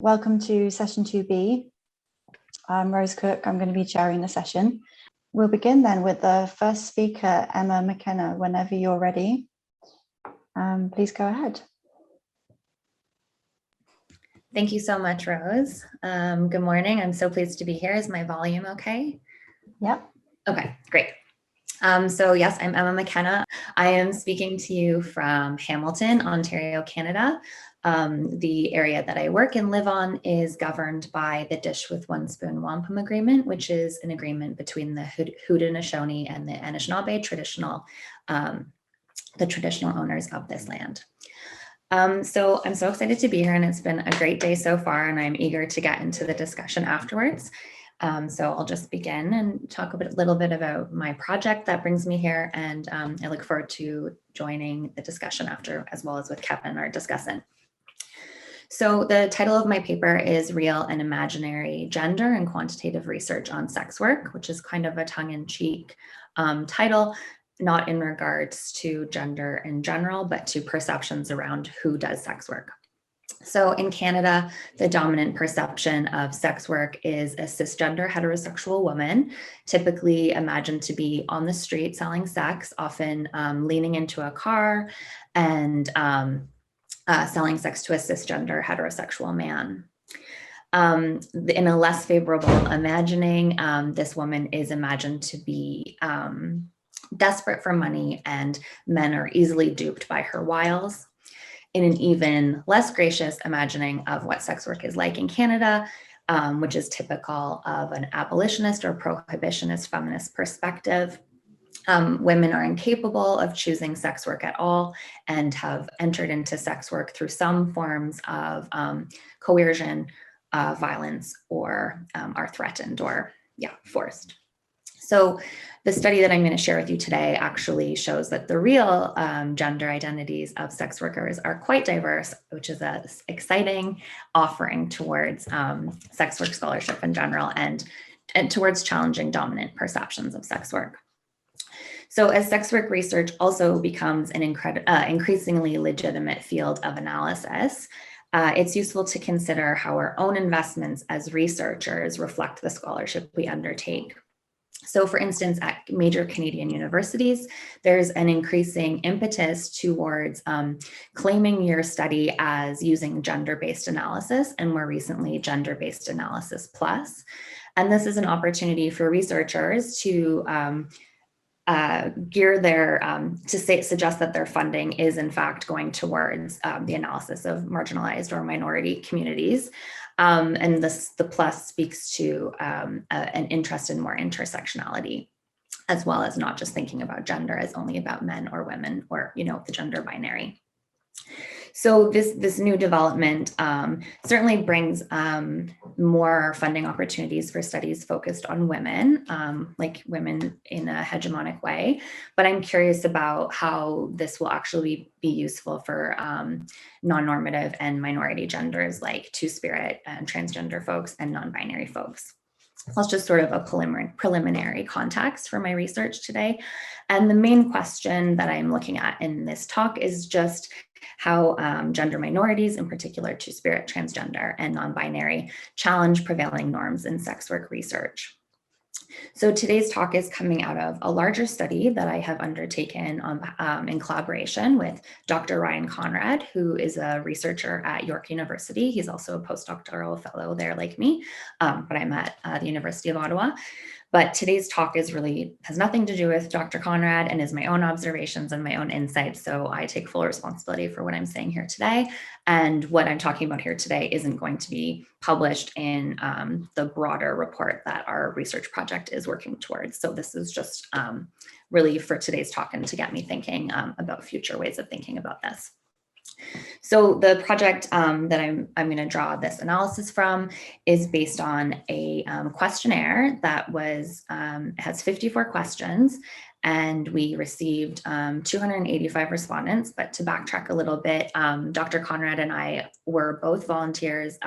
Welcome to session 2B. I'm Rose Cook. I'm going to be chairing the session. We'll begin then with the first speaker, Emma McKenna. Whenever you're ready, please go ahead. Thank you so much, Rose. Good morning. I'm so pleased to be here. Is my volume okay? Yep. Okay, great. So yes, I'm Emma McKenna. I am speaking to you from Hamilton, Ontario, Canada. The area that I work and live on is governed by the Dish with One Spoon Wampum Agreement, which is an agreement between the Haudenosaunee and the Anishinaabe traditional, the traditional owners of this land. So I'm so excited to be here, and it's been a great day so far, and I'm eager to get into the discussion afterwards. So I'll just begin and talk a little bit about my project that brings me here, and I look forward to joining the discussion after, as well as with Kevin, our discussant. So the title of my paper is Real and Imaginary Gender and Quantitative Research on Sex Work, which is kind of a tongue-in-cheek title, not in regards to gender in general, but to perceptions around who does sex work. So in Canada, the dominant perception of sex work is a cisgender heterosexual woman, typically imagined to be on the street selling sex, often leaning into a car and selling sex to a cisgender heterosexual man. In a less favorable imagining, this woman is imagined to be desperate for money, and men are easily duped by her wiles. In an even less gracious imagining of what sex work is like in Canada, which is typical of an abolitionist or prohibitionist feminist perspective, women are incapable of choosing sex work at all and have entered into sex work through some forms of coercion, violence, or are threatened or forced. So the study that I'm going to share with you today actually shows that the real gender identities of sex workers are quite diverse, which is an exciting offering towards sex work scholarship in general and towards challenging dominant perceptions of sex work. So as sex work research also becomes an increasingly legitimate field of analysis, it's useful to consider how our own investments as researchers reflect the scholarship we undertake. So for instance, at major Canadian universities, there's an increasing impetus towards claiming your study as using gender-based analysis, and more recently, gender-based analysis plus. And this is an opportunity for researchers to gear their, suggest that their funding is in fact going towards the analysis of marginalized or minority communities. And the plus speaks to an interest in more intersectionality, as well as not just thinking about gender as only about men or women or, the gender binary. So this new development certainly brings more funding opportunities for studies focused on women, like women in a hegemonic way. But I'm curious about how this will actually be useful for non-normative and minority genders like two-spirit and transgender folks and non-binary folks. That's just sort of a preliminary context for my research today. And the main question that I'm looking at in this talk is just how gender minorities, in particular two-spirit, transgender, and non-binary, challenge prevailing norms in sex work research. So today's talk is coming out of a larger study that I have undertaken in collaboration with Dr. Ryan Conrad, who is a researcher at York University. He's also a postdoctoral fellow there like me, but I'm at the University of Ottawa. But today's talk has nothing to do with Dr. Conrad and is my own observations and my own insights. So I take full responsibility for what I'm saying here today. And what I'm talking about here today isn't going to be published in the broader report that our research project is working towards. So this is just really for today's talk and to get me thinking about future ways of thinking about this. So the project that I'm going to draw this analysis from is based on a questionnaire that has 54 questions, and we received 285 respondents. But to backtrack a little bit, Dr. Conrad and I were both volunteers,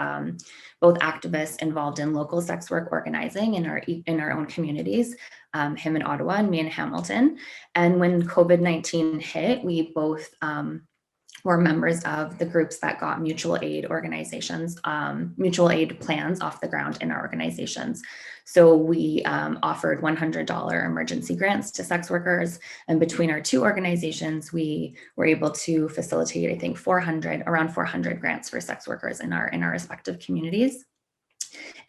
both activists involved in local sex work organizing in our own communities, him in Ottawa and me in Hamilton. And when COVID-19 hit, we both were members of the groups that got mutual aid organizations, mutual aid plans off the ground in our organizations. So we offered $100 emergency grants to sex workers. And between our two organizations, we were able to facilitate, I think, around 400 grants for sex workers in our respective communities.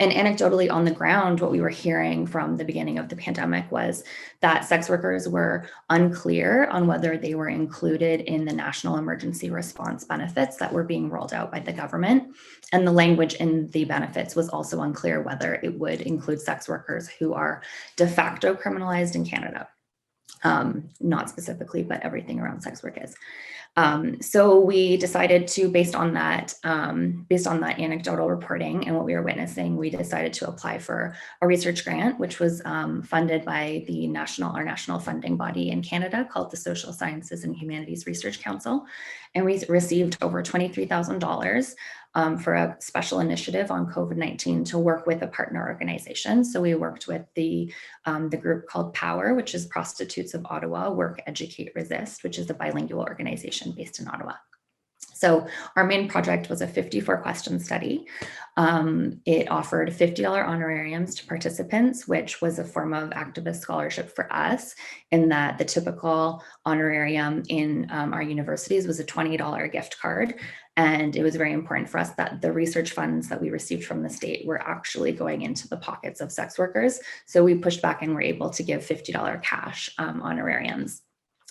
And anecdotally on the ground, what we were hearing from the beginning of the pandemic was that sex workers were unclear on whether they were included in the national emergency response benefits that were being rolled out by the government. And the language in the benefits was also unclear whether it would include sex workers who are de facto criminalized in Canada. Not specifically, but everything around sex work is. So we decided to, based on that anecdotal reporting and what we were witnessing, we decided to apply for a research grant, which was funded by our national funding body in Canada called the Social Sciences and Humanities Research Council. And we received over $23,000 for a special initiative on COVID-19 to work with a partner organization. So we worked with the group called POWER, which is Prostitutes of Ottawa, Work, Educate, Resist, which is a bilingual organization based in Ottawa. So our main project was a 54-question study. It offered $50 honorariums to participants, which was a form of activist scholarship for us, in that the typical honorarium in our universities was a $20 gift card. And it was very important for us that the research funds that we received from the state were actually going into the pockets of sex workers. So we pushed back and were able to give $50 cash honorariums.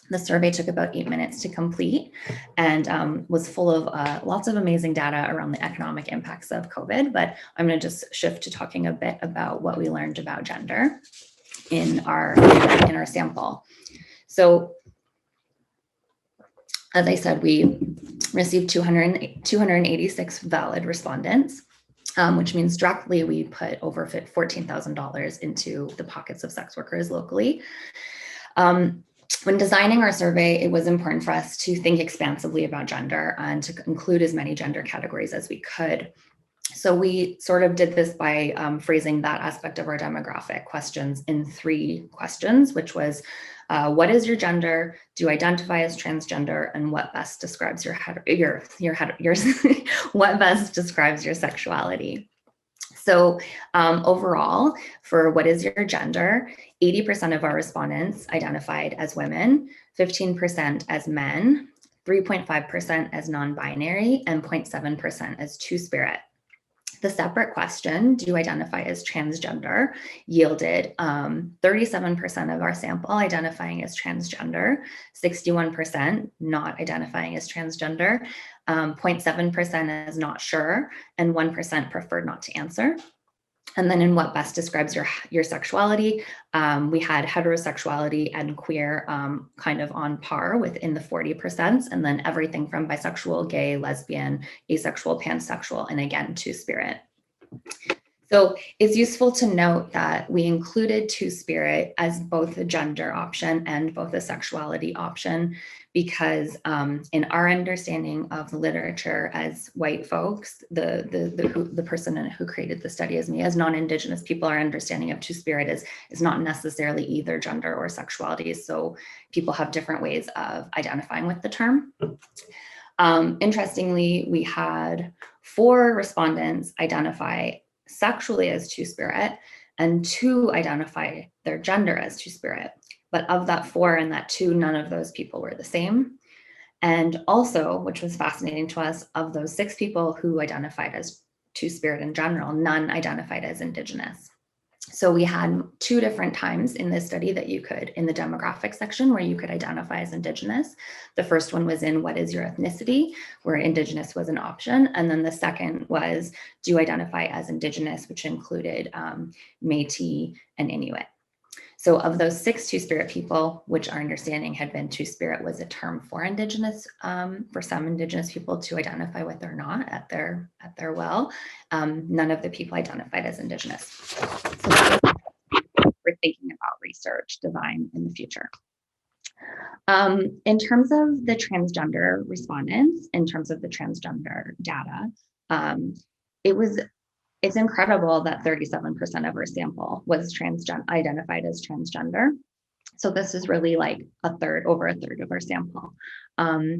The survey took about 8 minutes to complete and was full of lots of amazing data around the economic impacts of COVID. But I'm going to just shift to talking a bit about what we learned about gender in our sample. So, as I said, we received 286 valid respondents, which means directly we put over $14,000 into the pockets of sex workers locally. When designing our survey, it was important for us to think expansively about gender and to include as many gender categories as we could. So we sort of did this by phrasing that aspect of our demographic questions in 3 questions, which was, what is your gender? Do you identify as transgender? And what best describes what best describes your sexuality? So overall, for what is your gender, 80% of our respondents identified as women, 15% as men, 3.5% as non-binary, and 0.7% as two-spirit. The separate question, do you identify as transgender, yielded 37% of our sample identifying as transgender, 61% not identifying as transgender, 0.7% as not sure, and 1% preferred not to answer. And then in what best describes your sexuality, we had heterosexuality and queer kind of on par within the 40%, and then everything from bisexual, gay, lesbian, asexual, pansexual, and again, two-spirit. So it's useful to note that we included two-spirit as both a gender option and both a sexuality option, because in our understanding of the literature as white folks, the person who created the study as me, as non-Indigenous people, our understanding of two-spirit is not necessarily either gender or sexuality. So people have different ways of identifying with the term. Interestingly, we had 4 respondents identify sexually as two-spirit and 2 identify their gender as two-spirit. But of that 4 and that 2, none of those people were the same. And also, which was fascinating to us, of those 6 people who identified as two-spirit in general, none identified as Indigenous. So we had 2 different times in this study that you could, in the demographic section, where you could identify as Indigenous. The first one was in what is your ethnicity, where Indigenous was an option. And then the second was, do you identify as Indigenous, which included Métis and Inuit. So of those 6 two-spirit people, which our understanding had been two-spirit was a term for Indigenous, for some Indigenous people to identify with or not at their will, none of the people identified as Indigenous. So that was we're thinking about research design in the future. In terms of the transgender respondents, in terms of the transgender data, it's incredible that 37% of our sample was identified as transgender. So this is really like over a third of our sample,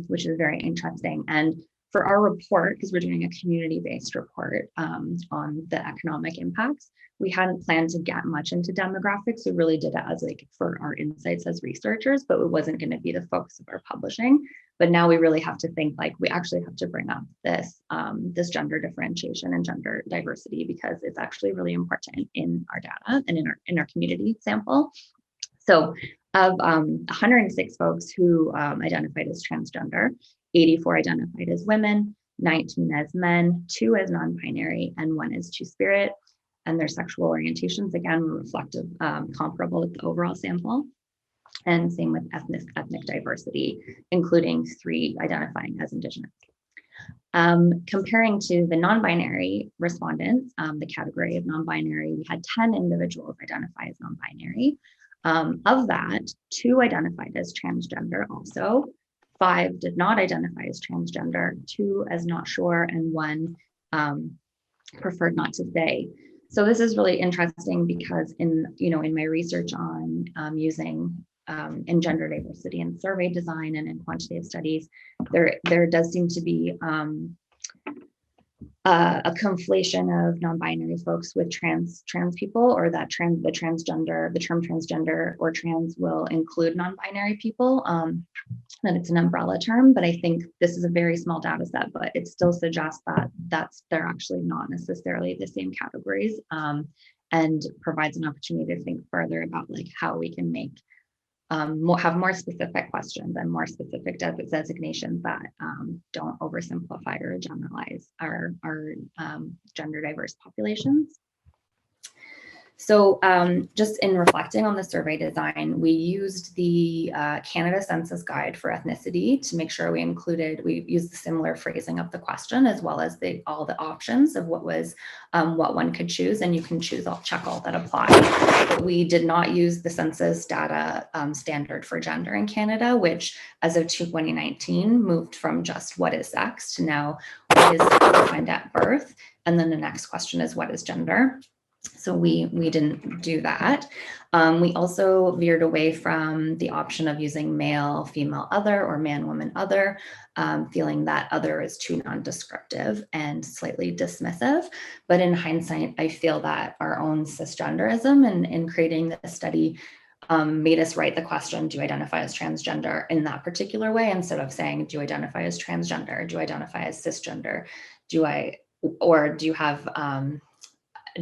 which is very interesting. And for our report, because we're doing a community-based report on the economic impacts, we hadn't planned to get much into demographics. We really did it as like for our insights as researchers, but it wasn't going to be the focus of our publishing. But now we really have to think like we actually have to bring up this this gender differentiation and gender diversity, because it's actually really important in our data and in our community sample. So of 106 folks who identified as transgender, 84 identified as women, 19 as men, 2 as non-binary, and 1 as two-spirit. And their sexual orientations, again, were reflective, comparable with the overall sample. And same with ethnic diversity, including 3 identifying as Indigenous. Comparing to the non-binary respondents, the category of non-binary, we had 10 individuals identify as non-binary. Of that, 2 identified as transgender also, 5 did not identify as transgender, 2 as not sure, and 1 preferred not to say. So this is really interesting because in my research on using in gender diversity and survey design and in quantitative studies, there does seem to be a conflation of non-binary folks with trans people, or that the term transgender or trans will include non-binary people, that it's an umbrella term. But I think this is a very small data set, but it still suggests that they're actually not necessarily the same categories, and provides an opportunity to think further about like how we can make have more specific questions and more specific designations that don't oversimplify or generalize our gender diverse populations. So just in reflecting on the survey design, we used the Canada Census Guide for Ethnicity to make sure we used the similar phrasing of the question, as well as all the options of what one could choose, and you can check all that apply. But we did not use the census data standard for gender in Canada, which as of 2019 moved from just what is sex to now what is defined at birth. And then the next question is what is gender? So we didn't do that. We also veered away from the option of using male, female, other, or man, woman, other, feeling that other is too non-descriptive and slightly dismissive. But in hindsight, I feel that our own cisgenderism in creating this study made us write the question, do you identify as transgender, in that particular way, instead of saying, do you identify as transgender? Do you identify as cisgender? Do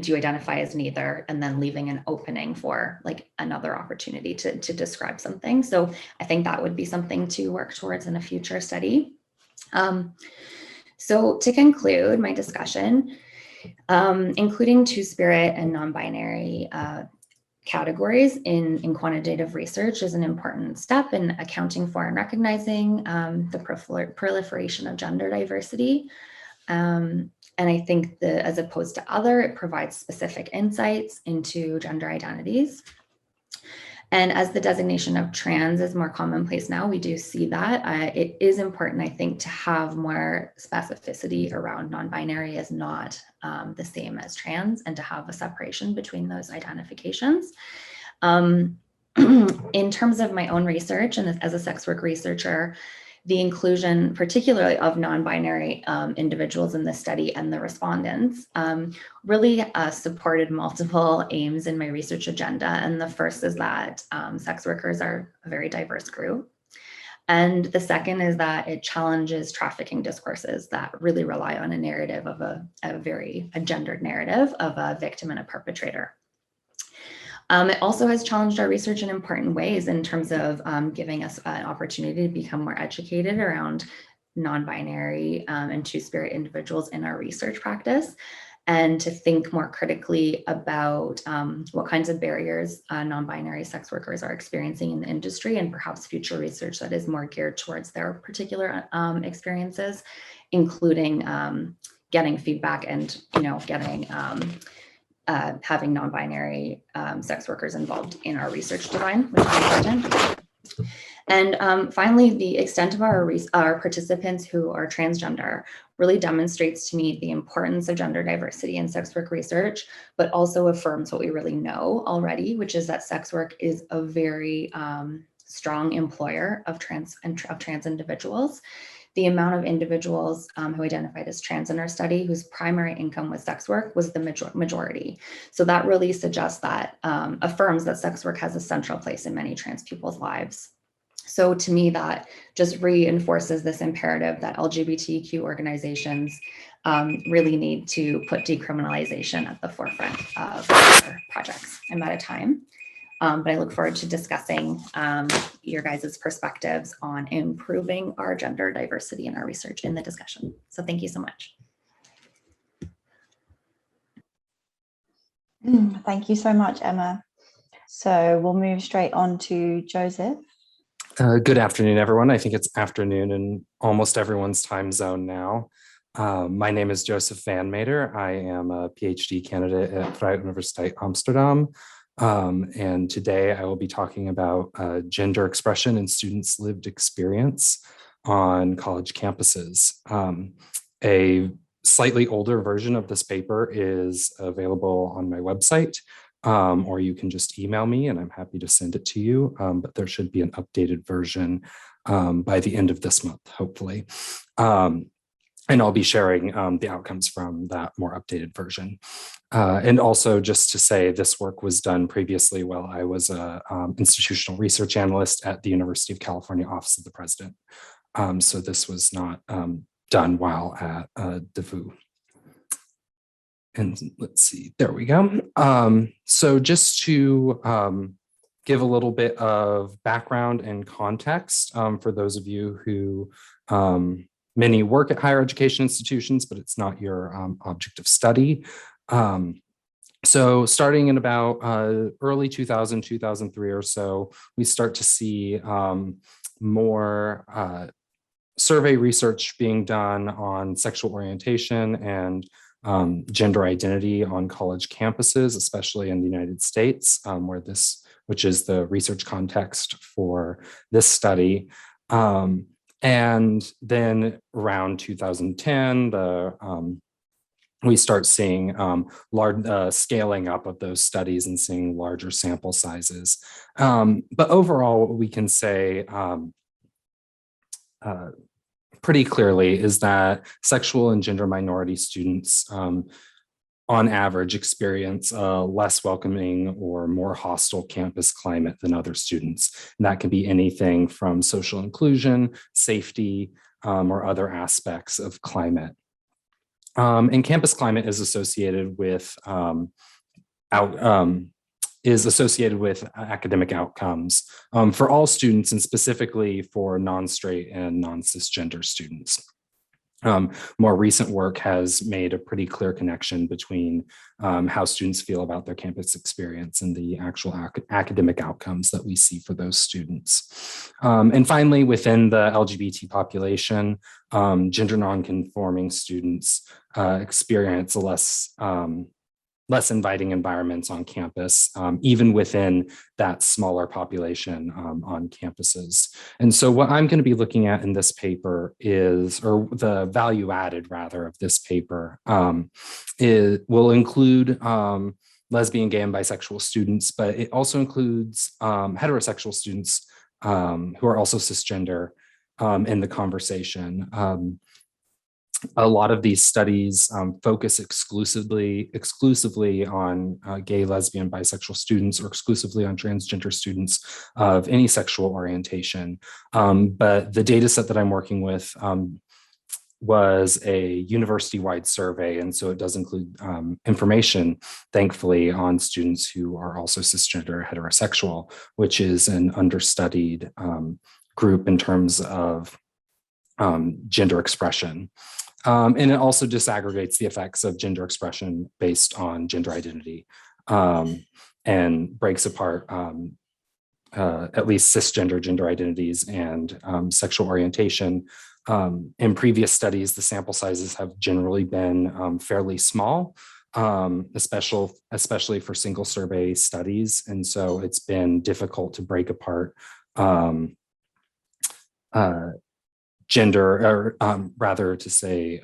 you identify as neither, and then leaving an opening for like another opportunity to describe something. So I think that would be something to work towards in a future study. So to conclude my discussion, including two-spirit and non-binary categories in quantitative research is an important step in accounting for and recognizing the proliferation of gender diversity. And I think that as opposed to other, it provides specific insights into gender identities. And as the designation of trans is more commonplace now, we do see that it is important, I think, to have more specificity around non-binary is not the same as trans, and to have a separation between those identifications. In terms of my own research and as a sex work researcher, the inclusion, particularly of non-binary individuals in this study and the respondents, really supported multiple aims in my research agenda. And the first is that sex workers are a very diverse group. And the second is that it challenges trafficking discourses that really rely on a narrative of a gendered narrative of a victim and a perpetrator. It also has challenged our research in important ways in terms of giving us an opportunity to become more educated around non-binary and two-spirit individuals in our research practice, and to think more critically about what kinds of barriers non-binary sex workers are experiencing in the industry, and perhaps future research that is more geared towards their particular experiences, including getting feedback and getting having non-binary sex workers involved in our research design, which is important. And finally, the extent of our participants who are transgender really demonstrates to me the importance of gender diversity in sex work research, but also affirms what we really know already, which is that sex work is a very strong employer of trans individuals. The amount of individuals who identified as trans in our study whose primary income was sex work was the majority. So that really suggests that, affirms that sex work has a central place in many trans people's lives. So to me, that just reinforces this imperative that LGBTQ organizations really need to put decriminalization at the forefront of their projects. I'm out of time, but I look forward to discussing your guys' perspectives on improving our gender diversity in our research in the discussion. So thank you so much. Thank you so much, Emma. So we'll move straight on to Joseph. Good afternoon, everyone. I think it's afternoon in almost everyone's time zone now. My name is Joseph van Matre. I am a PhD candidate at Vrije Universiteit Amsterdam. And today I will be talking about gender expression in students' lived experience on college campuses. A slightly older version of this paper is available on my website. Or you can just email me and I'm happy to send it to you. But there should be an updated version by the end of this month, hopefully. And I'll be sharing the outcomes from that more updated version. And also just to say, this work was done previously while I was an institutional research analyst at the University of California Office of the President. So this was not done while at DeVue. And let's see, there we go. So just to give a little bit of background and context for those of you who, many work at higher education institutions, but it's not your object of study. So starting in about early 2000, 2003 or so, we start to see more survey research being done on sexual orientation and gender identity on college campuses, especially in the United States, which is the research context for this study. And then around 2010, we start seeing large scaling up of those studies and seeing larger sample sizes. But overall, what we can say pretty clearly is that sexual and gender minority students on average experience a less welcoming or more hostile campus climate than other students. And that can be anything from social inclusion, safety, or other aspects of climate. And campus climate is associated with academic outcomes for all students and specifically for non-straight and non-cisgender students. More recent work has made a pretty clear connection between how students feel about their campus experience and the actual academic outcomes that we see for those students. And finally, within the LGBT population, gender nonconforming students experience a less inviting environments on campus, even within that smaller population on campuses. And so what I'm going to be looking at in this paper is, or the value added rather of this paper, will include lesbian, gay, and bisexual students, but it also includes heterosexual students who are also cisgender in the conversation. A lot of these studies focus exclusively on gay, lesbian, bisexual students, or exclusively on transgender students of any sexual orientation. But the data set that I'm working with was a university-wide survey, and so it does include information, thankfully, on students who are also cisgender heterosexual, which is an understudied group in terms of gender expression. And it also disaggregates the effects of gender expression based on gender identity and breaks apart at least cisgender gender identities and sexual orientation. In previous studies, the sample sizes have generally been fairly small, especially for single survey studies. And so it's been difficult to break apart gender, or rather to say,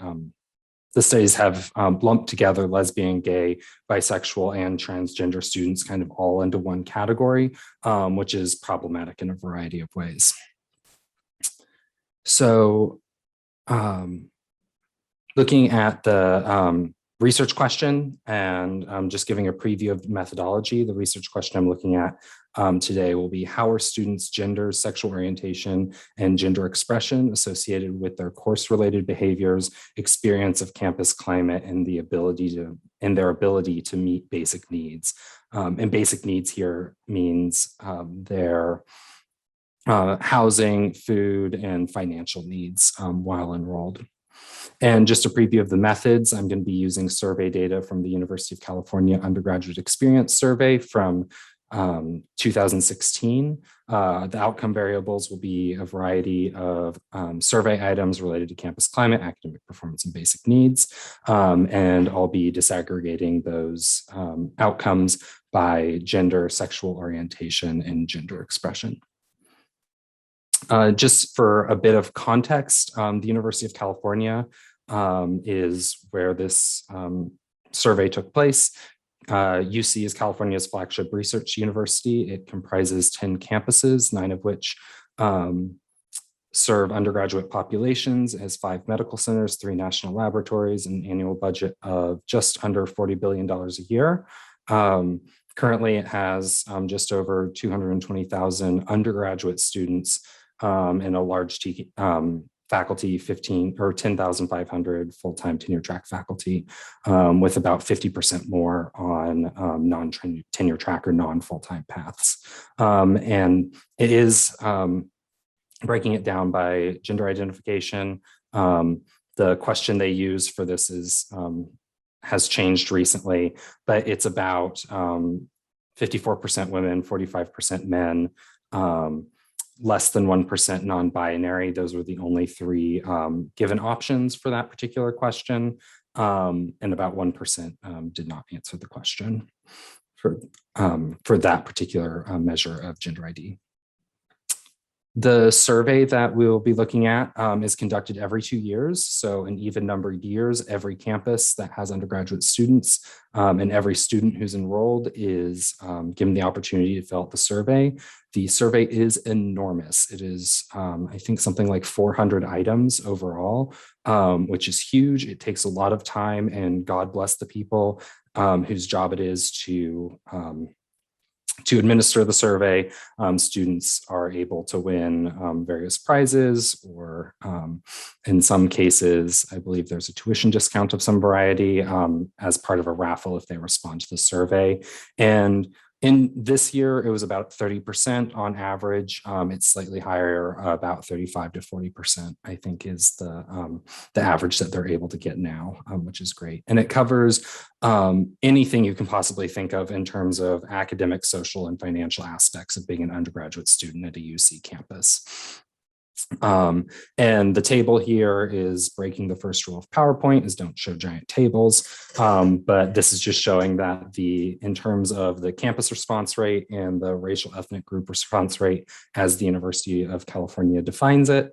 the studies have lumped together lesbian, gay, bisexual, and transgender students kind of all into one category, which is problematic in a variety of ways. So looking at the research question and just giving a preview of the methodology, the research question I'm looking at today will be: how are students' gender, sexual orientation, and gender expression associated with their course-related behaviors, experience of campus climate, and their ability to meet basic needs? And basic needs here means their housing, food, and financial needs while enrolled. And just a preview of the methods, I'm going to be using survey data from the University of California Undergraduate Experience Survey from 2016. The outcome variables will be a variety of survey items related to campus climate, academic performance, and basic needs. And I'll be disaggregating those outcomes by gender, sexual orientation, and gender expression. Just for a bit of context, the University of California is where this survey took place. UC is California's flagship research university. It comprises 10 campuses, 9 of which serve undergraduate populations, as 5 medical centers, 3 national laboratories, and an annual budget of just under $40 billion a year. Currently, it has just over 220,000 undergraduate students and a large faculty, 10,500 full-time tenure track faculty, with about 50% more on non-tenure track or non-full-time paths. And it is breaking it down by gender identification. The question they use for this has changed recently, but it's about 54% women, 45% men, less than 1% non-binary. Those were the only 3 given options for that particular question. And about 1% did not answer the question for that particular measure of gender ID. The survey that we'll be looking at is conducted every 2 years. So an even numbered years, every campus that has undergraduate students and every student who's enrolled is given the opportunity to fill out the survey. The survey is enormous. It is, I think, something like 400 items overall, which is huge. It takes a lot of time, and God bless the people whose job it is to administer the survey. Students are able to win various prizes, or in some cases, I believe there's a tuition discount of some variety as part of a raffle if they respond to the survey. And in this year, it was about 30% on average. It's slightly higher, about 35 to 40%, I think, is the average that they're able to get now, which is great. And it covers anything you can possibly think of in terms of academic, social, and financial aspects of being an undergraduate student at a UC campus. And the table here is breaking the first rule of PowerPoint, is don't show giant tables. But this is just showing that in terms of the campus response rate and the racial ethnic group response rate, as the University of California defines it,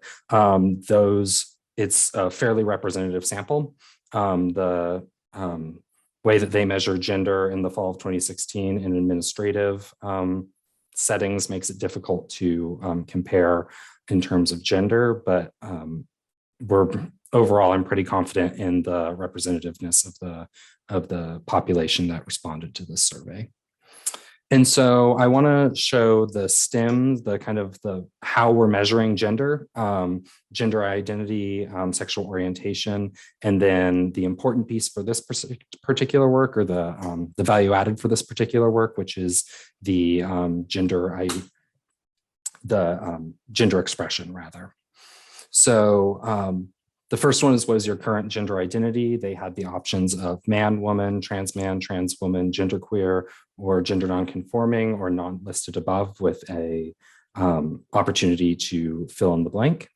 it's a fairly representative sample. The way that they measure gender in the fall of 2016 in administrative settings makes it difficult to compare in terms of gender, but overall, I'm pretty confident in the representativeness of the population that responded to this survey. And so I want to show the STEM, how we're measuring gender, gender identity, sexual orientation, and then the important piece for this particular work, or the value added for this particular work, which is the gender expression, rather. So the first one is, what is your current gender identity? They had the options of man, woman, trans woman, genderqueer, or gender nonconforming, or non-listed above, with a opportunity to fill in the blank.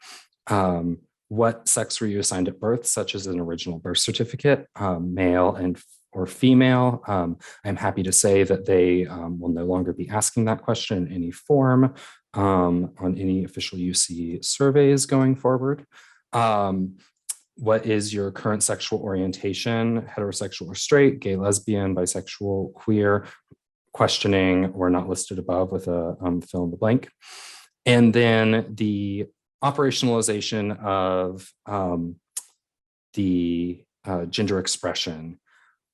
What sex were you assigned at birth, such as an original birth certificate, male or female? I'm happy to say that they will no longer be asking that question in any form. on any official UC surveys going forward. What is your current sexual orientation, heterosexual or straight, gay, lesbian, bisexual, queer, questioning, or not listed above with a fill in the blank. And then the operationalization of the gender expression.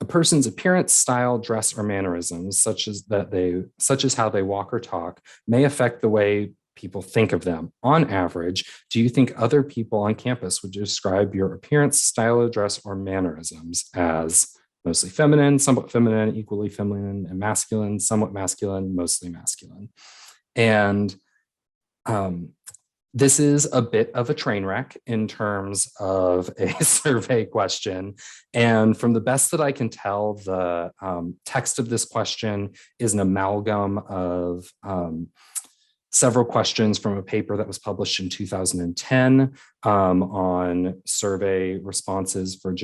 A person's appearance, style, dress, or mannerisms, such as how they walk or talk, may affect the way people think of them. On average, do you think other people on campus would describe your appearance, style, dress, or mannerisms as mostly feminine, somewhat feminine, equally feminine, and masculine, somewhat masculine, mostly masculine? And this is a bit of a train wreck in terms of a survey question. And from the best that I can tell, the text of this question is an amalgam of several questions from a paper that was published in 2010 on survey responses for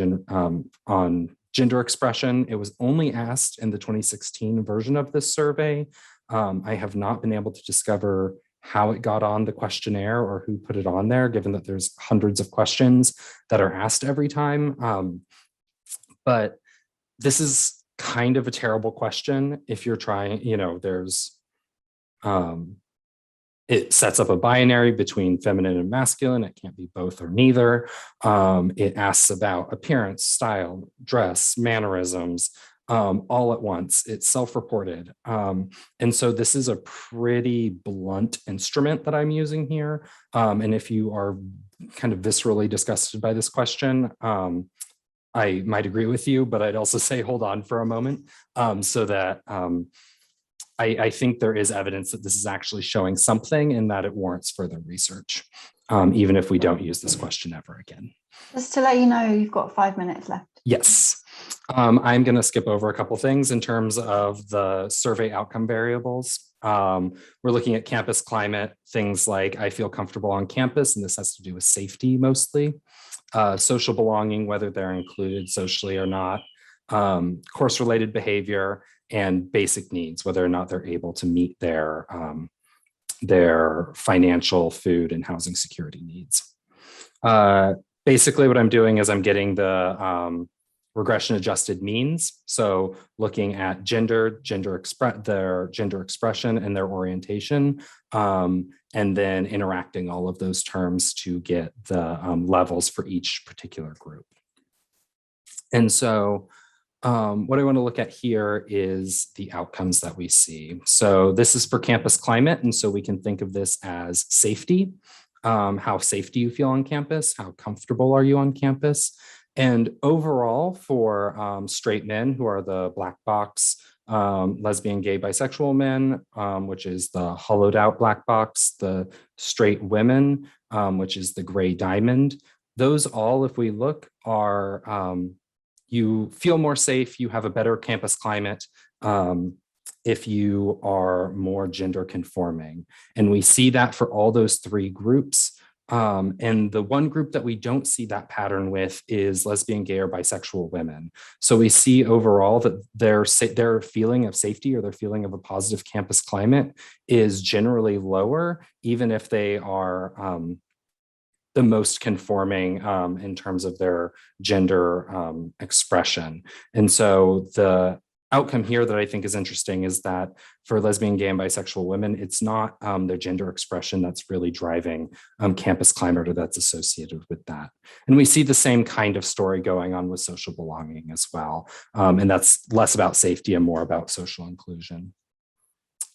on gender expression. It was only asked in the 2016 version of this survey. I have not been able to discover how it got on the questionnaire or who put it on there, given that there's hundreds of questions that are asked every time. But this is kind of a terrible question if you're trying, there's, it sets up a binary between feminine and masculine. It can't be both or neither. It asks about appearance, style, dress, mannerisms, all at once. It's self-reported. And so this is a pretty blunt instrument that I'm using here. And if you are kind of viscerally disgusted by this question, I might agree with you, but I'd also say, hold on for a moment, so that I think there is evidence that this is actually showing something and that it warrants further research, even if we don't use this question ever again. Just to let you know, you've got 5 minutes left. Yes. I'm going to skip over a couple things in terms of the survey outcome variables. We're looking at campus climate, things like I feel comfortable on campus, and this has to do with safety mostly. Social belonging, whether they're included socially or not. Course-related behavior, and basic needs, whether or not they're able to meet their financial, food, and housing security needs. Basically, what I'm doing is I'm getting the regression adjusted means. So looking at their gender expression and their orientation, and then interacting all of those terms to get the levels for each particular group. And so what I want to look at here is the outcomes that we see. So this is for campus climate. And so we can think of this as safety. How safe do you feel on campus? How comfortable are you on campus? And overall for straight men, who are the black box, lesbian, gay, bisexual men, which is the hollowed out black box, the straight women, which is the gray diamond. Those all, if we look, are you feel more safe, you have a better campus climate if you are more gender conforming. And we see that for all those three groups. And the one group that we don't see that pattern with is lesbian, gay, or bisexual women. So we see overall that their feeling of safety or their feeling of a positive campus climate is generally lower, even if they are the most conforming in terms of their gender expression. And so the outcome here that I think is interesting is that for lesbian, gay, and bisexual women, it's not their gender expression that's really driving campus climate or that's associated with that. And we see the same kind of story going on with social belonging as well. And that's less about safety and more about social inclusion.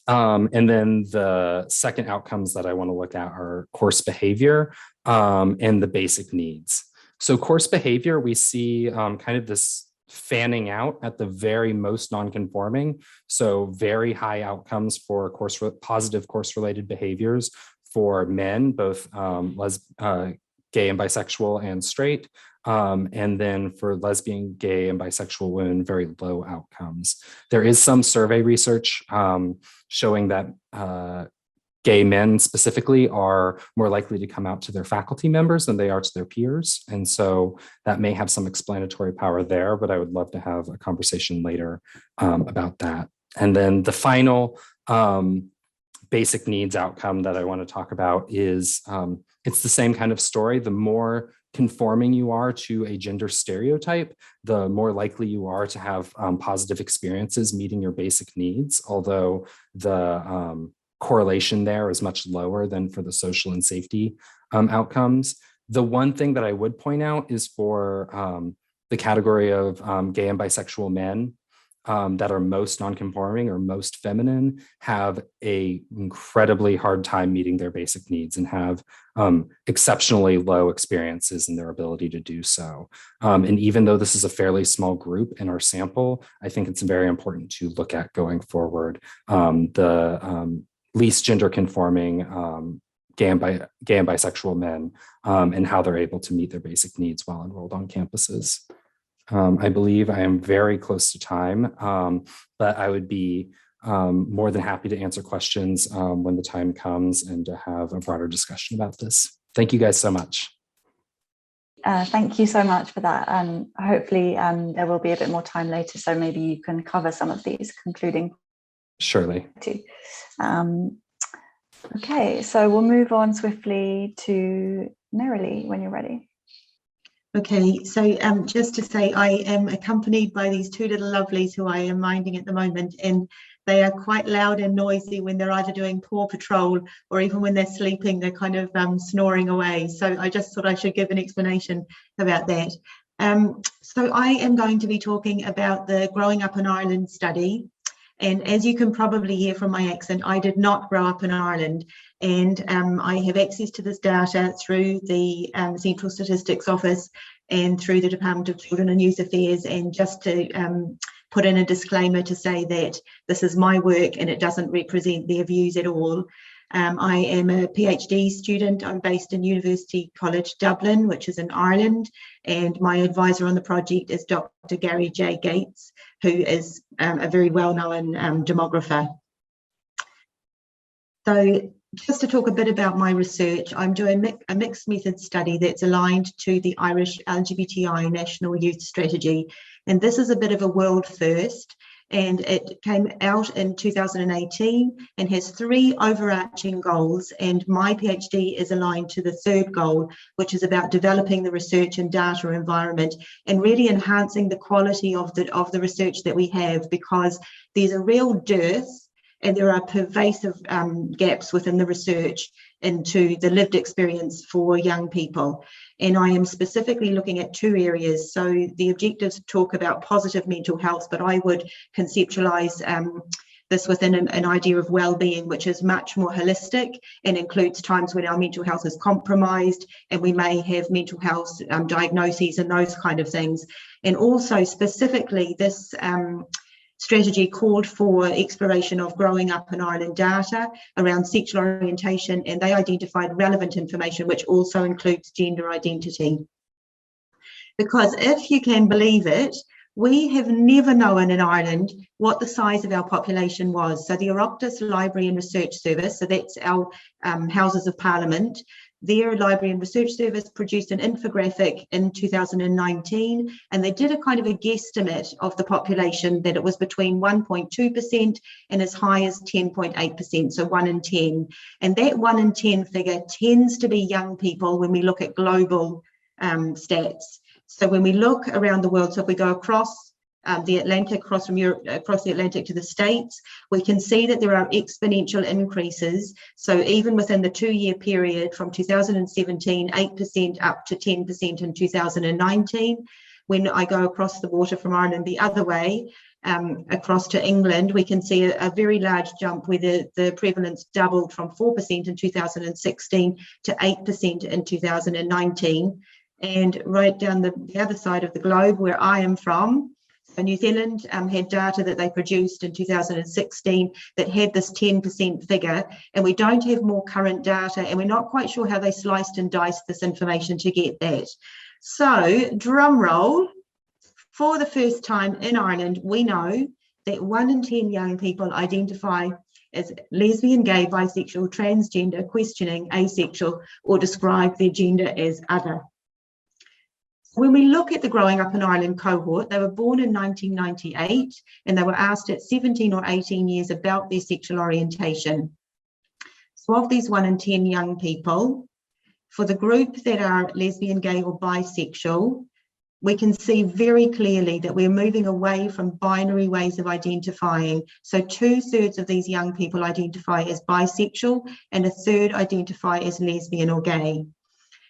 And then the second outcomes that I want to look at are course behavior and the basic needs. So course behavior, we see kind of this fanning out at the very most non-conforming. So very high outcomes for positive course-related behaviors for men, both gay and bisexual and straight. And then for lesbian, gay, and bisexual women, very low outcomes. There is some survey research showing that gay men specifically are more likely to come out to their faculty members than they are to their peers. And so that may have some explanatory power there, but I would love to have a conversation later about that. And then the final basic needs outcome that I want to talk about is it's the same kind of story. The more conforming you are to a gender stereotype, the more likely you are to have positive experiences meeting your basic needs, although the correlation there is much lower than for the social and safety outcomes. The one thing that I would point out is for the category of gay and bisexual men that are most nonconforming or most feminine have a incredibly hard time meeting their basic needs and have exceptionally low experiences in their ability to do so. And even though this is a fairly small group in our sample, I think it's very important to look at going forward the least gender conforming gay and bisexual men and how they're able to meet their basic needs while enrolled on campuses. I believe I am very close to time, but I would be more than happy to answer questions when the time comes and to have a broader discussion about this. Thank you guys so much. Thank you so much for that. And hopefully there will be a bit more time later, so maybe you can cover some of these concluding. Surely. Okay, so we'll move on swiftly to Nerilee when you're ready. Okay, so just to say, I am accompanied by these two little lovelies who I am minding at the moment, and they are quite loud and noisy when they're either doing paw patrol or even when they're sleeping, they're kind of snoring away. So I just thought I should give an explanation about that. So I am going to be talking about the Growing Up in Ireland study. And as you can probably hear from my accent, I did not grow up in Ireland, and I have access to this data through the Central Statistics Office and through the Department of Children and Youth Affairs. And just to put in a disclaimer to say that this is my work and it doesn't represent their views at all. I am a PhD student. I'm based in University College Dublin, which is in Ireland, and my advisor on the project is Dr. Gary J. Gates, who is a very well-known demographer. So just to talk a bit about my research, I'm doing a mixed method study that's aligned to the Irish LGBTI National Youth Strategy, and this is a bit of a world first. And it came out in 2018 and has 3 overarching goals. And my PhD is aligned to the third goal, which is about developing the research and data environment and really enhancing the quality of the research that we have, because there's a real dearth and there are pervasive gaps within the research into the lived experience for young people. And I am specifically looking at 2 areas. So the objectives talk about positive mental health, but I would conceptualize this within an idea of well-being, which is much more holistic and includes times when our mental health is compromised and we may have mental health diagnoses and those kind of things. And also specifically this strategy called for exploration of growing up in Ireland data around sexual orientation, and they identified relevant information, which also includes gender identity. Because if you can believe it, we have never known in Ireland what the size of our population was. So the Oireachtas Library and Research Service, so that's our Houses of Parliament, their Library and Research Service produced an infographic in 2019, and they did a kind of a guesstimate of the population that it was between 1.2% and as high as 10.8%, so 1 in 10. And that 1 in 10 figure tends to be young people when we look at global stats. So when we look around the world, so if we go across the Atlantic, across from Europe, across the Atlantic to the States, we can see that there are exponential increases. So even within the 2-year period from 2017, 8% up to 10% in 2019. When I go across the water from Ireland the other way, across to England, we can see a very large jump where the prevalence doubled from 4% in 2016 to 8% in 2019. And right down the other side of the globe where I am from, New Zealand had data that they produced in 2016 that had this 10% figure, and we don't have more current data, and we're not quite sure how they sliced and diced this information to get that. So, drum roll, for the first time in Ireland, we know that 1 in 10 young people identify as lesbian, gay, bisexual, transgender, questioning, asexual, or describe their gender as other. When we look at the Growing Up in Ireland cohort, they were born in 1998 and they were asked at 17 or 18 years about their sexual orientation. So of these 1 in 10 young people, for the group that are lesbian, gay or bisexual, we can see very clearly that we're moving away from binary ways of identifying. So 2/3 of these young people identify as bisexual and 1/3 identify as lesbian or gay.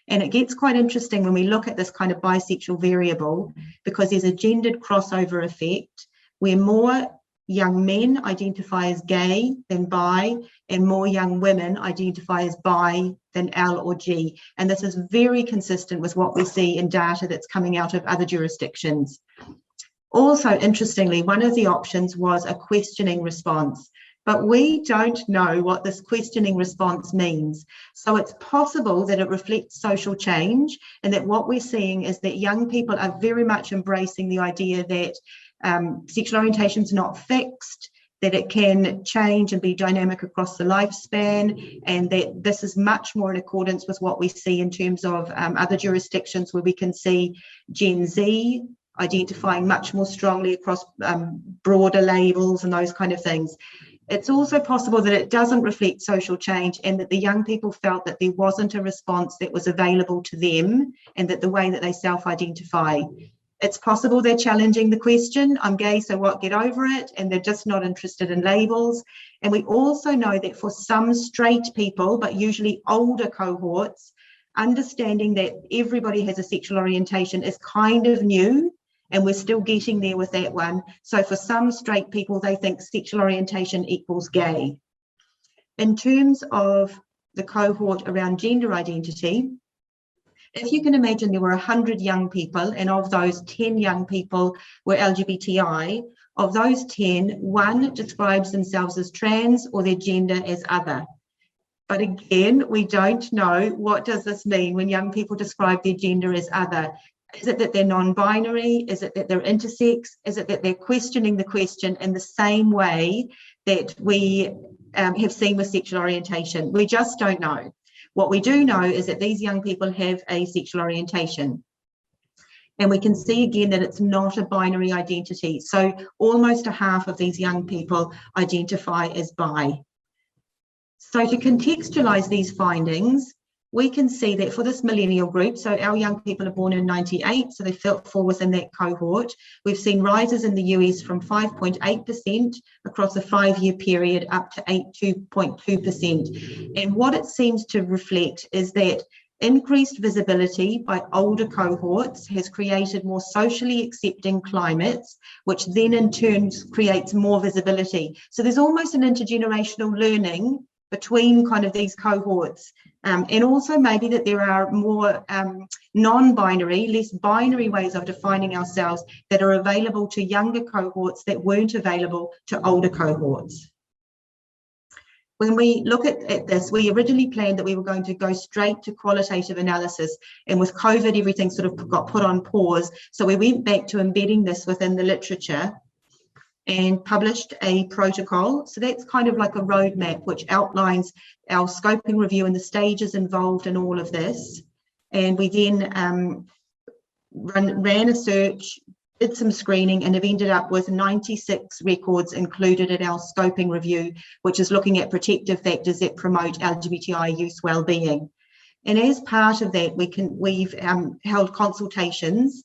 And it gets quite interesting when we look at this kind of bisexual variable, because there's a gendered crossover effect where more young men identify as gay than bi, and more young women identify as bi than L or G. And this is very consistent with what we see in data that's coming out of other jurisdictions. Also, interestingly, one of the options was a questioning response, but we don't know what this questioning response means. So it's possible that it reflects social change, and that what we're seeing is that young people are very much embracing the idea that sexual orientation is not fixed, that it can change and be dynamic across the lifespan, and that this is much more in accordance with what we see in terms of other jurisdictions, where we can see Gen Z identifying much more strongly across broader labels and those kind of things. It's also possible that it doesn't reflect social change, and that the young people felt that there wasn't a response that was available to them, and that the way that they self-identify. It's possible they're challenging the question, I'm gay, so what, get over it, and they're just not interested in labels. And we also know that for some straight people, but usually older cohorts, understanding that everybody has a sexual orientation is kind of new, and we're still getting there with that one. So for some straight people, they think sexual orientation equals gay. In terms of the cohort around gender identity, if you can imagine there were 100 young people, and of those 10 young people were LGBTI, of those 10, 1 describes themselves as trans or their gender as other. But again, we don't know, what does this mean when young people describe their gender as other? Is it that they're non-binary? Is it that they're intersex? Is it that they're questioning the question in the same way that we have seen with sexual orientation? We just don't know. What we do know is that these young people have a sexual orientation. And we can see again that it's not a binary identity. So almost a half of these young people identify as bi. So to contextualize these findings, we can see that for this millennial group, so our young people are born in 98, so they fall within that cohort. We've seen rises in the US from 5.8% across a 5-year period up to 2.2%. And what it seems to reflect is that increased visibility by older cohorts has created more socially accepting climates, which then in turn creates more visibility. So there's almost an intergenerational learning between kind of these cohorts. And also maybe that there are more non-binary, less binary ways of defining ourselves that are available to younger cohorts that weren't available to older cohorts. When we look at this, we originally planned that we were going to go straight to qualitative analysis, and with COVID, everything sort of got put on pause. So we went back to embedding this within the literature and published a protocol. So that's kind of like a roadmap which outlines our scoping review and the stages involved in all of this. And we then ran a search, did some screening, and have ended up with 96 records included in our scoping review, which is looking at protective factors that promote LGBTI youth wellbeing. And as part of that, we've held consultations.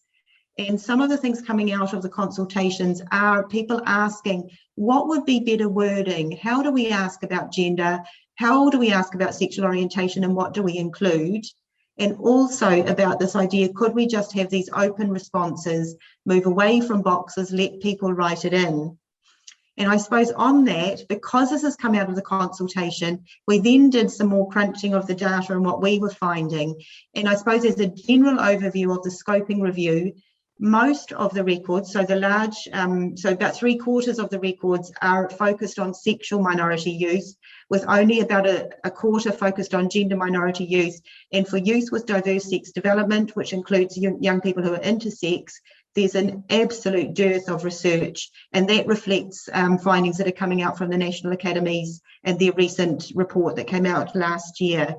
And some of the things coming out of the consultations are people asking, what would be better wording? How do we ask about gender? How do we ask about sexual orientation, and what do we include? And also about this idea, could we just have these open responses, move away from boxes, let people write it in? And I suppose on that, because this has come out of the consultation, we then did some more crunching of the data and what we were finding. And I suppose as a general overview of the scoping review, most of the records, so the large, so about 3/4 of the records are focused on sexual minority youth, with only about a quarter focused on gender minority youth. And for youth with diverse sex development, which includes young people who are intersex, there's an absolute dearth of research, and that reflects findings that are coming out from the National Academies and their recent report that came out last year.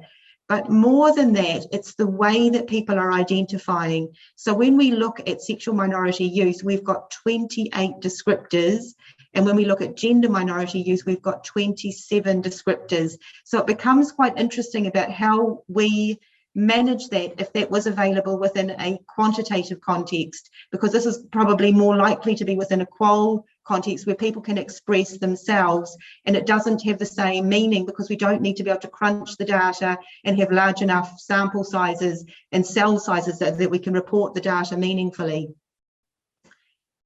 But more than that, it's the way that people are identifying. So when we look at sexual minority youth, we've got 28 descriptors And when we look at gender minority youth, we've got 27 descriptors. So it becomes quite interesting about how we manage that if that was available within a quantitative context, because this is probably more likely to be within a qual context where people can express themselves, and it doesn't have the same meaning because we don't need to be able to crunch the data and have large enough sample sizes and cell sizes so that we can report the data meaningfully.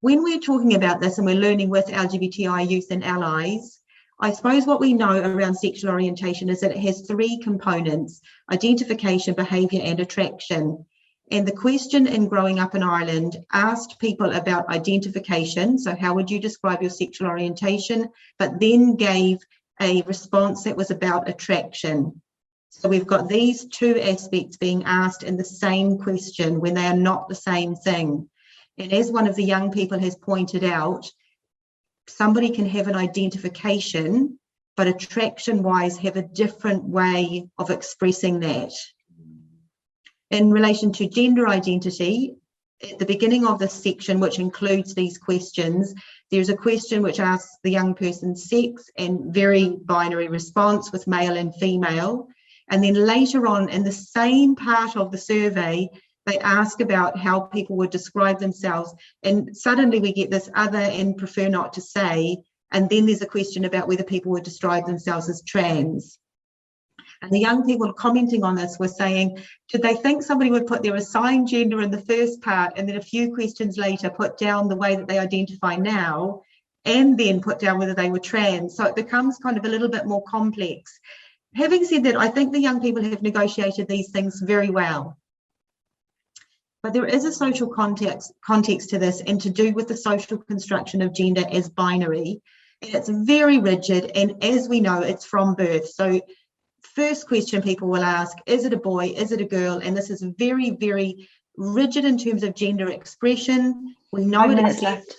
When we're talking about this and we're learning with LGBTI youth and allies, I suppose what we know around sexual orientation is that it has three components: identification, behaviour and attraction. And the question in Growing Up in Ireland asked people about identification, so how would you describe your sexual orientation, but then gave a response that was about attraction. So we've got these two aspects being asked in the same question when they are not the same thing. And as one of the young people has pointed out, somebody can have an identification, but attraction-wise have a different way of expressing that. In relation to gender identity, at the beginning of this section, which includes these questions, there's a question which asks the young person's sex and very binary response with male and female. And then later on in the same part of the survey, they ask about how people would describe themselves. And suddenly we get this other and prefer not to say. And then there's a question about whether people would describe themselves as trans. And the young people commenting on this were saying, did they think somebody would put their assigned gender in the first part and then a few questions later put down the way that they identify now and then put down whether they were trans? So it becomes kind of a little bit more complex. Having said that, I think the young people have negotiated these things very well. But there is a social context to this, and to do with the social construction of gender as binary. And it's very rigid, and as we know, it's from birth. So first question people will ask, is it a boy, is it a girl? And this is very, very rigid in terms of gender expression. We know it exists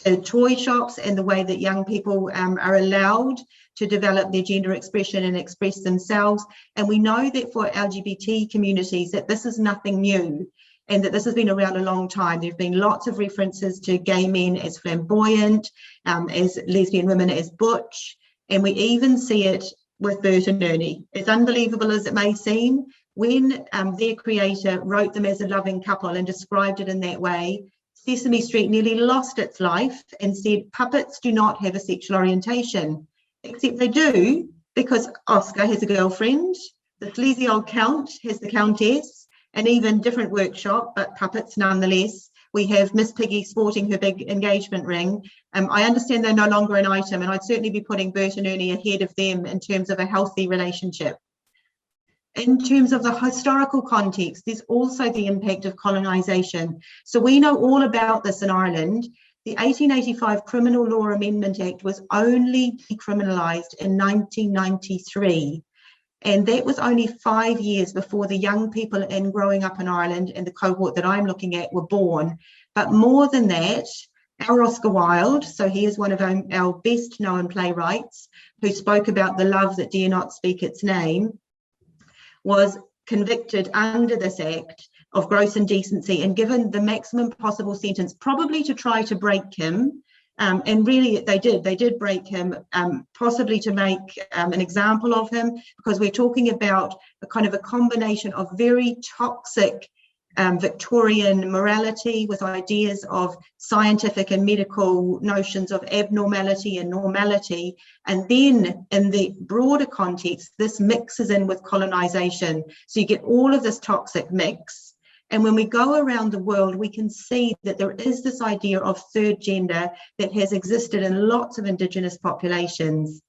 to toy shops and the way that young people are allowed to develop their gender expression and express themselves. And we know that for LGBT communities that this is nothing new, and that this has been around a long time. There have been lots of references to gay men as flamboyant, as lesbian women as butch, and we even see it with Bert and Ernie. As unbelievable as it may seem, when their creator wrote them as a loving couple and described it in that way, Sesame Street nearly lost its life and said puppets do not have a sexual orientation, except they do, because Oscar has a girlfriend, the sleazy old count has the countess, and even different workshop, but puppets nonetheless. We have Miss Piggy sporting her big engagement ring. I understand they're no longer an item, and I'd certainly be putting Bert and Ernie ahead of them in terms of a healthy relationship. In terms of the historical context, there's also the impact of colonization. So we know all about this in Ireland. The 1885 Criminal Law Amendment Act was only decriminalised in 1993. And that was only 5 years before the young people in Growing Up in Ireland and the cohort that I'm looking at were born. But more than that, our Oscar Wilde, so he is one of our best known playwrights who spoke about the love that dare not speak its name, was convicted under this act of gross indecency and given the maximum possible sentence, probably to try to break him. And really they did break him, possibly to make an example of him, because we're talking about a kind of a combination of very toxic Victorian morality with ideas of scientific and medical notions of abnormality and normality. And then in the broader context, this mixes in with colonization. So you get all of this toxic mix. And when we go around the world, we can see that there is this idea of third gender that has existed in lots of Indigenous populations.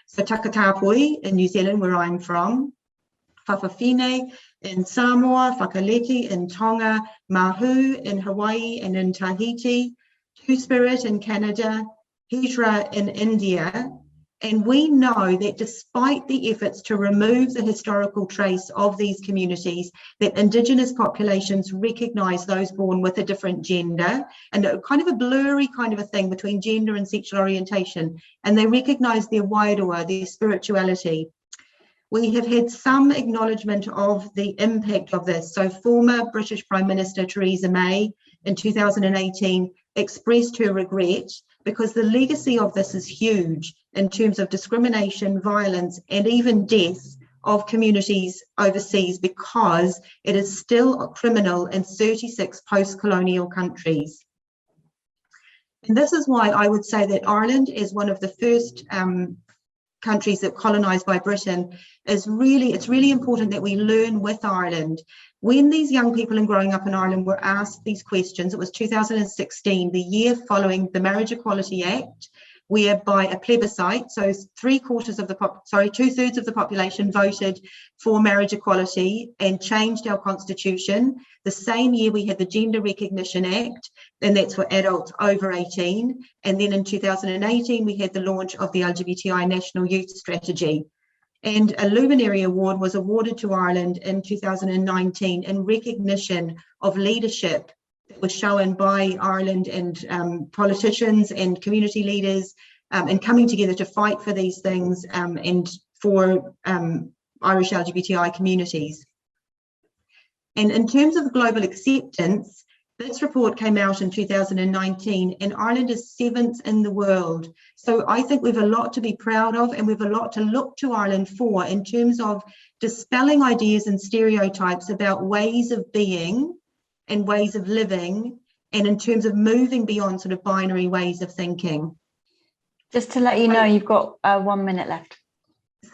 So Takatapui in New Zealand, where I'm from, Whawhawhine in Samoa, Whakaleti in Tonga, Mahu in Hawaii and in Tahiti, Two-Spirit in Canada, Hijra in India. And we know that despite the efforts to remove the historical trace of these communities, that Indigenous populations recognise those born with a different gender, and a kind of a blurry kind of a thing between gender and sexual orientation, and they recognise their wairoa, their spirituality. We have had some acknowledgement of the impact of this. So former British Prime Minister Theresa May in 2018 expressed her regret because the legacy of this is huge in terms of discrimination, violence, and even death of communities overseas, because it is still criminal in 36 post-colonial countries. And this is why I would say that Ireland is one of the first countries that colonized by Britain. It's really important that we learn with Ireland. When these young people and growing up in Ireland were asked these questions, it was 2016, the year following the Marriage Equality Act, whereby a plebiscite, so two-thirds of the population voted for marriage equality and changed our constitution. The same year we had the Gender Recognition Act, and that's for adults over 18. And then in 2018, we had the launch of the LGBTI National Youth Strategy. And a Luminary Award was awarded to Ireland in 2019 in recognition of leadership that was shown by Ireland and politicians and community leaders and coming together to fight for these things and for Irish LGBTI communities. And in terms of global acceptance, this report came out in 2019 and Ireland is 7th in the world. So I think we've a lot to be proud of, and we've a lot to look to Ireland for in terms of dispelling ideas and stereotypes about ways of being and ways of living, and in terms of moving beyond sort of binary ways of thinking. Just to let you know, you've got 1 minute left.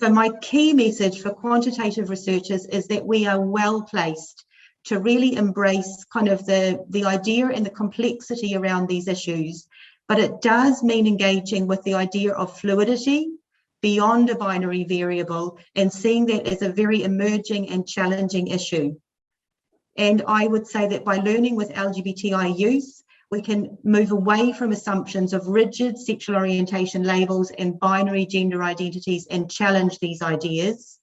So my key message for quantitative researchers is that we are well placed to really embrace kind of the idea and the complexity around these issues. But it does mean engaging with the idea of fluidity beyond a binary variable and seeing that as a very emerging and challenging issue. And I would say that by learning with LGBTI youth, we can move away from assumptions of rigid sexual orientation labels and binary gender identities and challenge these ideas.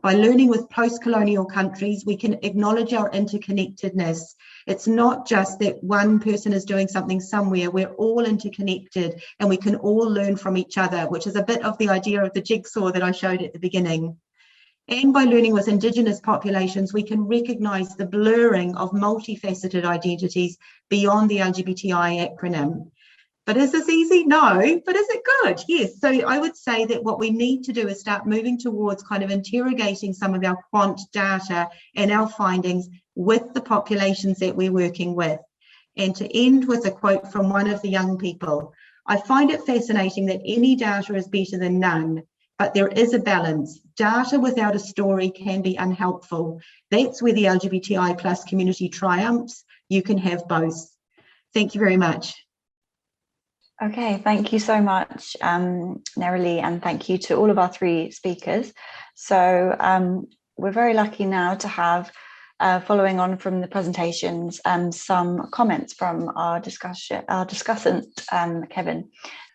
By learning with post-colonial countries, we can acknowledge our interconnectedness. It's not just that one person is doing something somewhere, we're all interconnected and we can all learn from each other, which is a bit of the idea of the jigsaw that I showed at the beginning. And by learning with Indigenous populations, we can recognise the blurring of multifaceted identities beyond the LGBTI acronym. But is this easy? No, but is it good? Yes. So I would say that what we need to do is start moving towards kind of interrogating some of our quant data and our findings with the populations that we're working with. And to end with a quote from one of the young people, I find it fascinating that any data is better than none, but there is a balance. Data without a story can be unhelpful. That's where the LGBTI plus community triumphs. You can have both. Thank you very much. Okay, thank you so much, Nerilee, and thank you to all of our 3 speakers. So we're very lucky now to have, following on from the presentations, some comments from our discussant, Kevin.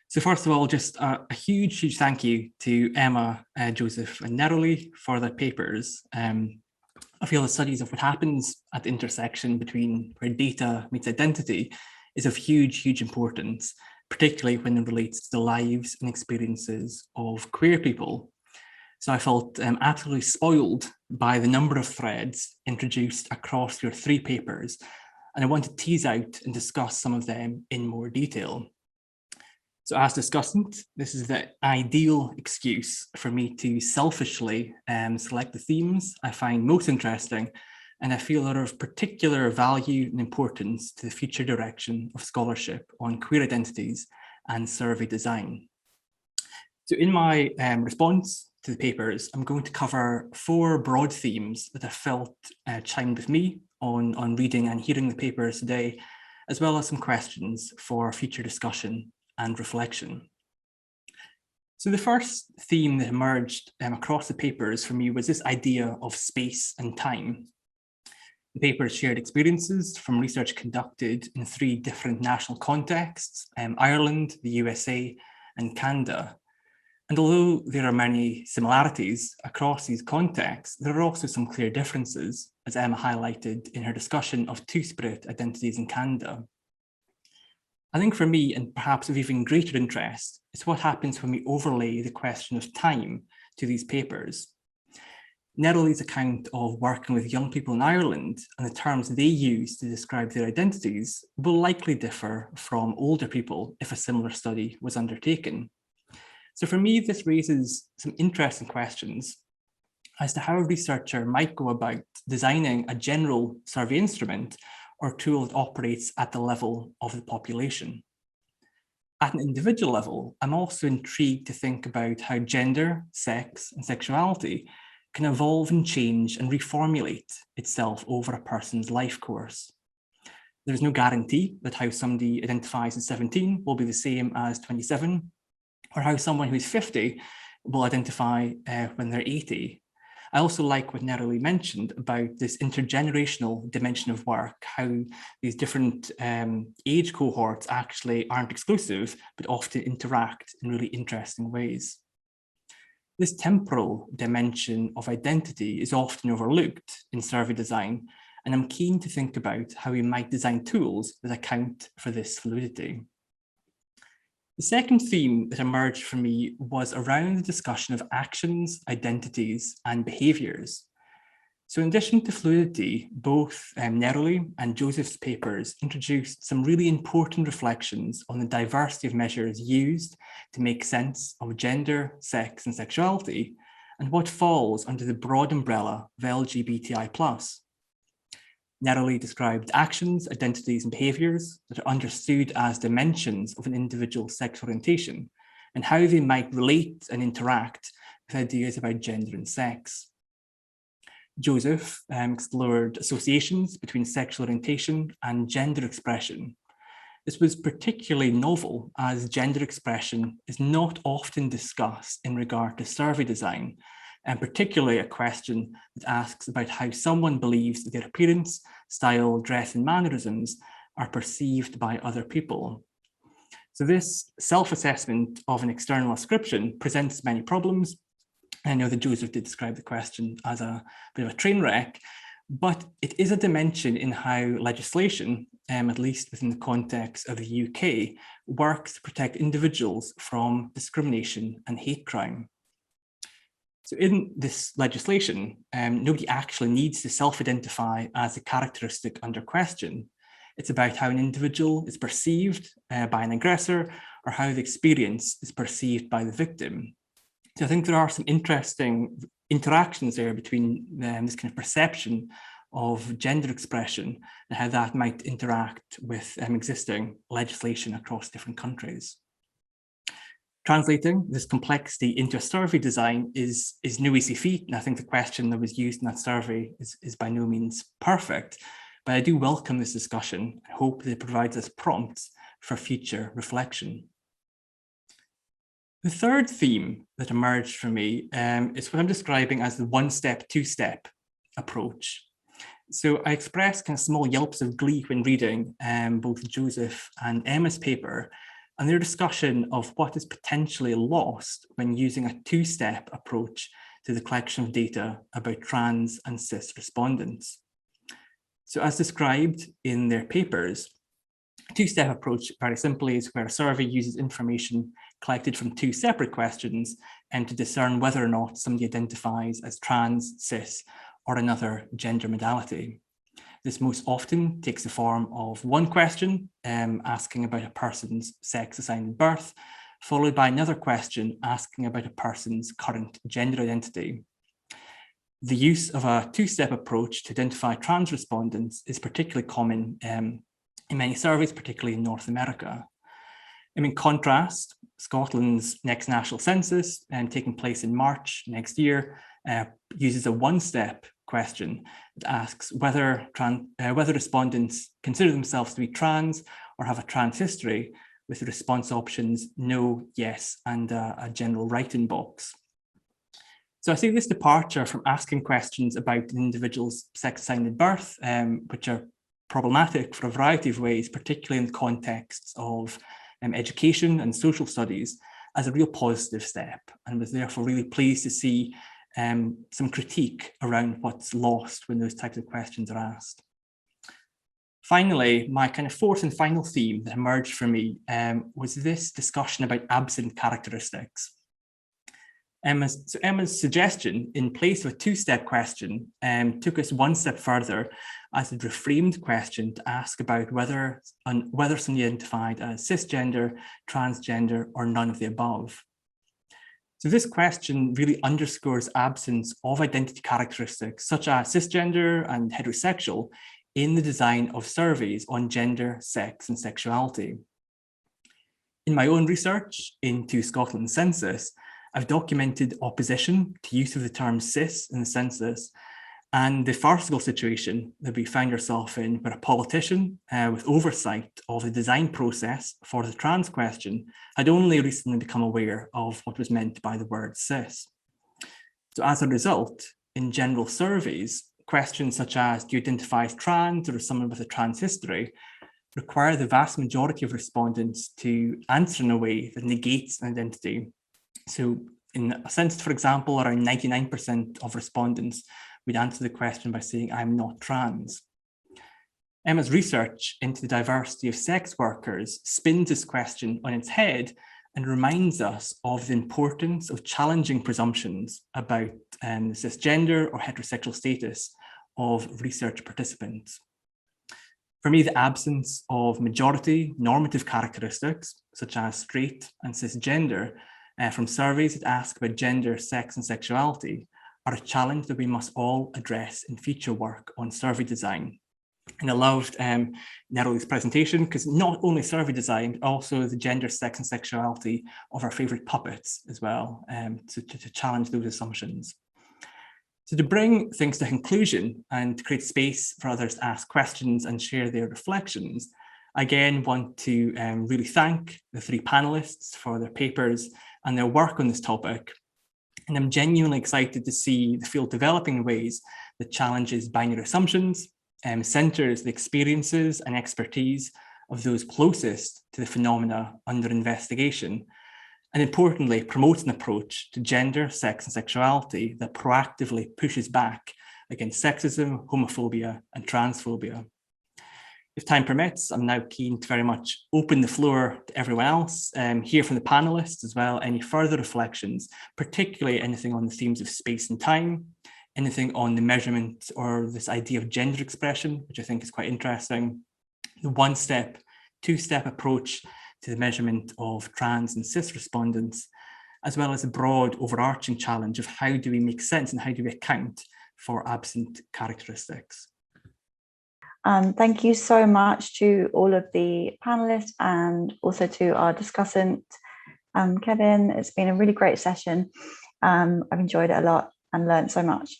So first of all, just a huge thank you to Emma, Joseph and Nerilee for their papers. I feel the studies of what happens at the intersection between where data meets identity is of huge importance, particularly when it relates to the lives and experiences of queer people. So I felt absolutely spoiled by the number of threads introduced across your 3 papers, and I want to tease out and discuss some of them in more detail. So as discussant, this is the ideal excuse for me to selfishly select the themes I find most interesting and I feel are of particular value and importance to the future direction of scholarship on queer identities and survey design. So in my response to the papers, I'm going to cover 4 broad themes that I felt chimed with me on reading and hearing the papers today, as well as some questions for future discussion and reflection. So the first theme that emerged across the papers for me was this idea of space and time. The papers shared experiences from research conducted in 3 different national contexts, Ireland, the USA, and Canada. And although there are many similarities across these contexts, there are also some clear differences, as Emma highlighted in her discussion of two-spirit identities in Canada. I think for me, and perhaps of even greater interest, is what happens when we overlay the question of time to these papers. Nerilee's account of working with young people in Ireland and the terms they use to describe their identities will likely differ from older people if a similar study was undertaken. So for me, this raises some interesting questions as to how a researcher might go about designing a general survey instrument or tool that operates at the level of the population. At an individual level, I'm also intrigued to think about how gender, sex, and sexuality can evolve and change and reformulate itself over a person's life course. There's no guarantee that how somebody identifies at 17 will be the same as 27, or how someone who's 50 will identify when they're 80. I also like what Nerilee mentioned about this intergenerational dimension of work, how these different age cohorts actually aren't exclusive, but often interact in really interesting ways. This temporal dimension of identity is often overlooked in survey design, and I'm keen to think about how we might design tools that account for this fluidity. The second theme that emerged for me was around the discussion of actions, identities, and behaviours. So in addition to fluidity, both Nerilee and Joseph's papers introduced some really important reflections on the diversity of measures used to make sense of gender, sex, and sexuality, and what falls under the broad umbrella of LGBTI+. Nerilee described actions, identities, and behaviours that are understood as dimensions of an individual's sexual orientation and how they might relate and interact with ideas about gender and sex. Joseph explored associations between sexual orientation and gender expression. This was particularly novel as gender expression is not often discussed in regard to survey design, and particularly a question that asks about how someone believes that their appearance, style, dress, and mannerisms are perceived by other people. So this self-assessment of an external ascription presents many problems. I know that Joseph did describe the question as a bit of a train wreck, but it is a dimension in how legislation, at least within the context of the UK, works to protect individuals from discrimination and hate crime. So in this legislation, nobody actually needs to self-identify as a characteristic under question. It's about how an individual is perceived by an aggressor or how the experience is perceived by the victim. So I think there are some interesting interactions there between this kind of perception of gender expression and how that might interact with existing legislation across different countries. Translating this complexity into a survey design is no easy feat, and I think the question that was used in that survey is by no means perfect, but I do welcome this discussion. I hope that it provides us prompts for future reflection. The third theme that emerged for me is what I'm describing as the one-step, two-step approach. So I expressed kind of small yelps of glee when reading both Joseph and Emma's paper, and their discussion of what is potentially lost when using a two-step approach to the collection of data about trans and cis respondents. So as described in their papers, a two-step approach very simply is where a survey uses information collected from two separate questions and to discern whether or not somebody identifies as trans, cis, or another gender modality. This most often takes the form of one question asking about a person's sex assigned at birth, followed by another question asking about a person's current gender identity. The use of a two-step approach to identify trans respondents is particularly common in many surveys, particularly in North America. In contrast, Scotland's next national census, taking place in March next year, uses a one-step question that asks whether respondents consider themselves to be trans or have a trans history, with the response options no, yes, and a general write-in box. So I see this departure from asking questions about an individual's sex assigned at birth, which are problematic for a variety of ways, particularly in the context of education and social studies, as a real positive step, and was therefore really pleased to see some critique around what's lost when those types of questions are asked. Finally, my kind of fourth and final theme that emerged for me was this discussion about absent characteristics. Emma's suggestion, in place of a two-step question, took us one step further as a reframed question to ask about whether somebody identified as cisgender, transgender, or none of the above. So this question really underscores absence of identity characteristics such as cisgender and heterosexual in the design of surveys on gender, sex, and sexuality. In my own research into Scotland's census, I've documented opposition to use of the term cis in the census and the farcical situation that we found ourselves in, where a politician with oversight of the design process for the trans question had only recently become aware of what was meant by the word cis. So as a result, in general surveys, questions such as, do you identify as trans or as someone with a trans history, require the vast majority of respondents to answer in a way that negates an identity. So in a sense, for example, around 99% of respondents would answer the question by saying, I'm not trans. Emma's research into the diversity of sex workers spins this question on its head and reminds us of the importance of challenging presumptions about the cisgender or heterosexual status of research participants. For me, the absence of majority normative characteristics, such as straight and cisgender, from surveys that ask about gender, sex, and sexuality, are a challenge that we must all address in future work on survey design. And I loved Nerilee's presentation, because not only survey design, but also the gender, sex, and sexuality of our favorite puppets as well, to challenge those assumptions. So to bring things to conclusion and to create space for others to ask questions and share their reflections, I again want to really thank the three panelists for their papers and their work on this topic. And I'm genuinely excited to see the field developing in ways that challenges binary assumptions, centers the experiences and expertise of those closest to the phenomena under investigation, and importantly, promotes an approach to gender, sex, and sexuality that proactively pushes back against sexism, homophobia, and transphobia. If time permits, I'm now keen to very much open the floor to everyone else, hear from the panelists as well, any further reflections, particularly anything on the themes of space and time, anything on the measurement or this idea of gender expression, which I think is quite interesting, the one-step, two-step approach to the measurement of trans and cis respondents, as well as a broad overarching challenge of how do we make sense and how do we account for absent characteristics. Thank you so much to all of the panelists and also to our discussant, Kevin. It's been a really great session. I've enjoyed it a lot and learned so much.